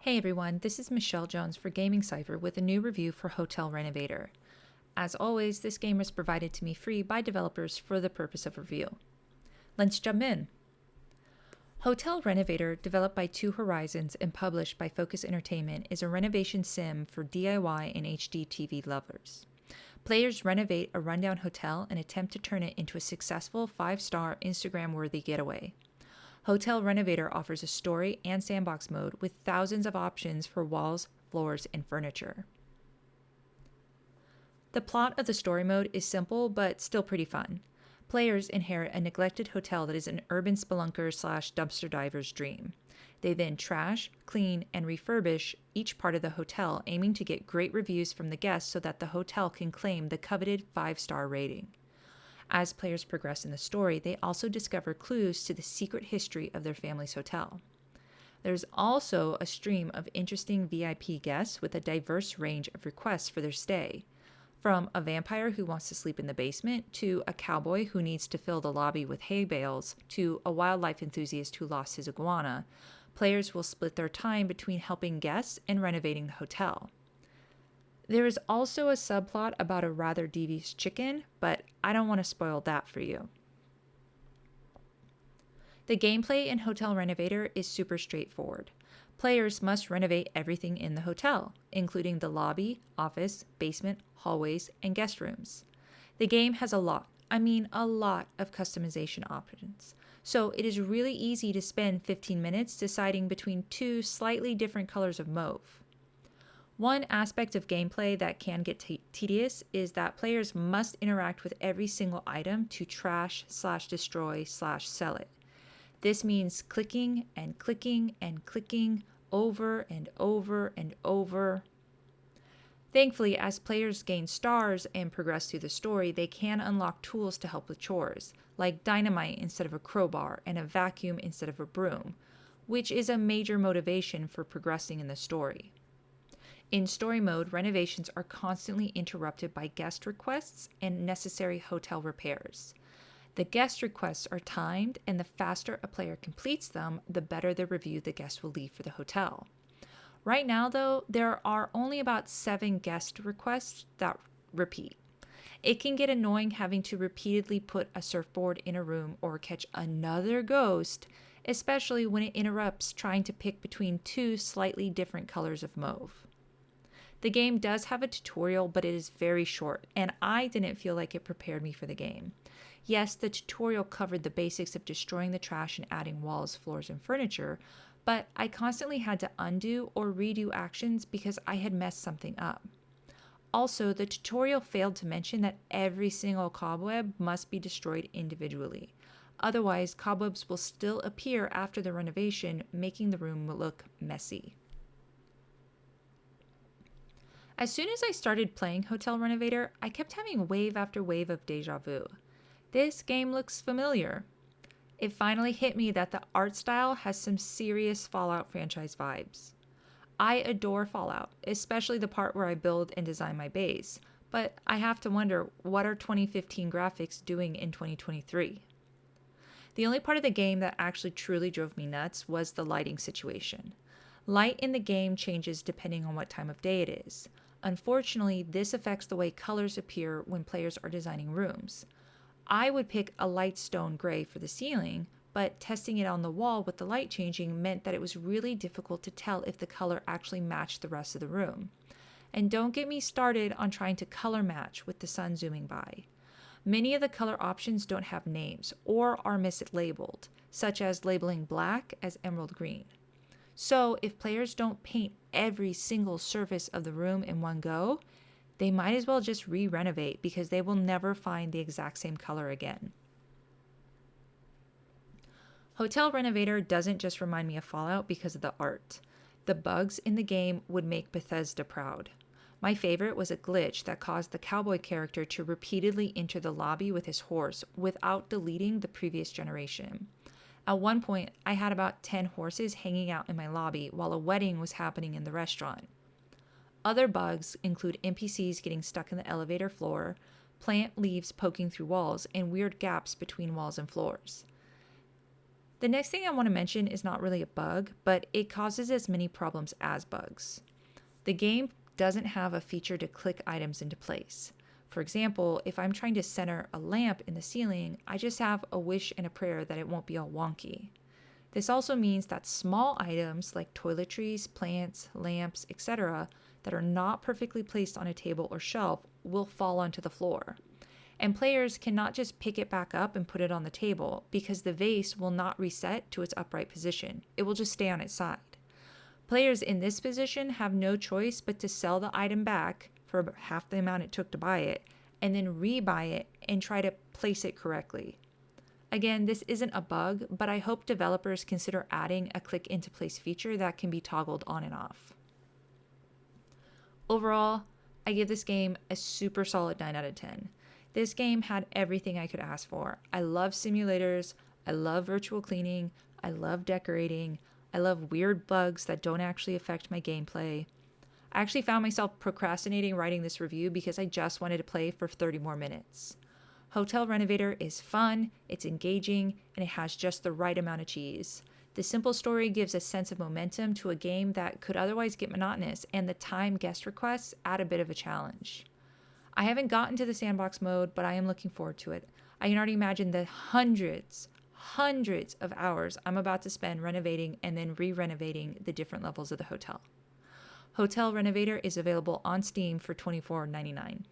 Hey everyone, this is Michelle Jones for Gaming Cypher with a new review for Hotel Renovator. As always, this game was provided to me free by developers for the purpose of review. Let's jump in. Hotel Renovator, developed by Two Horizons and published by Focus Entertainment, is a renovation sim for DIY and HD TV lovers. Players renovate a rundown hotel and attempt to turn it into a successful 5-star Instagram-worthy getaway. Hotel Renovator offers a story and sandbox mode with thousands of options for walls, floors, and furniture. The plot of the story mode is simple but still pretty fun. Players inherit a neglected hotel that is an urban spelunker / dumpster diver's dream. They then trash, clean, and refurbish each part of the hotel, aiming to get great reviews from the guests so that the hotel can claim the coveted 5-star rating. As players progress in the story, they also discover clues to the secret history of their family's hotel. There's also a stream of interesting VIP guests with a diverse range of requests for their stay, from a vampire who wants to sleep in the basement, to a cowboy who needs to fill the lobby with hay bales, to a wildlife enthusiast who lost his iguana. Players will split their time between helping guests and renovating the hotel. There is also a subplot about a rather devious chicken, but I don't want to spoil that for you. The gameplay in Hotel Renovator is super straightforward. Players must renovate everything in the hotel, including the lobby, office, basement, hallways, and guest rooms. The game has a lot of customization options, so it is really easy to spend 15 minutes deciding between two slightly different colors of mauve. One aspect of gameplay that can get tedious is that players must interact with every single item to trash / destroy / sell it. This means clicking and clicking and clicking over and over and over. Thankfully, as players gain stars and progress through the story, they can unlock tools to help with chores, like dynamite instead of a crowbar and a vacuum instead of a broom, which is a major motivation for progressing in the story. In story mode, renovations are constantly interrupted by guest requests and necessary hotel repairs. The guest requests are timed, and the faster a player completes them, the better the review the guest will leave for the hotel. Right now, though, there are only about 7 guest requests that repeat. It can get annoying having to repeatedly put a surfboard in a room or catch another ghost, especially when it interrupts trying to pick between 2 slightly different colors of mauve. The game does have a tutorial, but it is very short, and I didn't feel like it prepared me for the game. Yes, the tutorial covered the basics of destroying the trash and adding walls, floors, and furniture, but I constantly had to undo or redo actions because I had messed something up. Also, the tutorial failed to mention that every single cobweb must be destroyed individually. Otherwise, cobwebs will still appear after the renovation, making the room look messy. As soon as I started playing Hotel Renovator, I kept having wave after wave of deja vu. This game looks familiar. It finally hit me that the art style has some serious Fallout franchise vibes. I adore Fallout, especially the part where I build and design my base, but I have to wonder, what are 2015 graphics doing in 2023? The only part of the game that actually truly drove me nuts was the lighting situation. Light in the game changes depending on what time of day it is. Unfortunately, this affects the way colors appear when players are designing rooms. I would pick a light stone gray for the ceiling, but testing it on the wall with the light changing meant that it was really difficult to tell if the color actually matched the rest of the room. And don't get me started on trying to color match with the sun zooming by. Many of the color options don't have names or are mislabeled, such as labeling black as emerald green. So if players don't paint every single surface of the room in one go, they might as well just re-renovate because they will never find the exact same color again. Hotel Renovator doesn't just remind me of Fallout because of the art. The bugs in the game would make Bethesda proud. My favorite was a glitch that caused the cowboy character to repeatedly enter the lobby with his horse without deleting the previous generation. At one point, I had about 10 horses hanging out in my lobby while a wedding was happening in the restaurant. Other bugs include NPCs getting stuck in the elevator floor, plant leaves poking through walls, and weird gaps between walls and floors. The next thing I want to mention is not really a bug, but it causes as many problems as bugs. The game doesn't have a feature to click items into place. For example, if I'm trying to center a lamp in the ceiling, I just have a wish and a prayer that it won't be all wonky. This also means that small items like toiletries, plants, lamps, etc., that are not perfectly placed on a table or shelf will fall onto the floor. And players cannot just pick it back up and put it on the table because the vase will not reset to its upright position. It will just stay on its side. Players in this position have no choice but to sell the item back for half the amount it took to buy it, and then rebuy it and try to place it correctly. Again, this isn't a bug, but I hope developers consider adding a click into place feature that can be toggled on and off. Overall, I give this game a super solid 9 out of 10. This game had everything I could ask for. I love simulators, I love virtual cleaning, I love decorating, I love weird bugs that don't actually affect my gameplay. I actually found myself procrastinating writing this review because I just wanted to play for 30 more minutes. Hotel Renovator is fun, it's engaging, and it has just the right amount of cheese. The simple story gives a sense of momentum to a game that could otherwise get monotonous, and the time guest requests add a bit of a challenge. I haven't gotten to the sandbox mode, but I am looking forward to it. I can already imagine the hundreds of hours I'm about to spend renovating and then re-renovating the different levels of the hotel. Hotel Renovator is available on Steam for $24.99.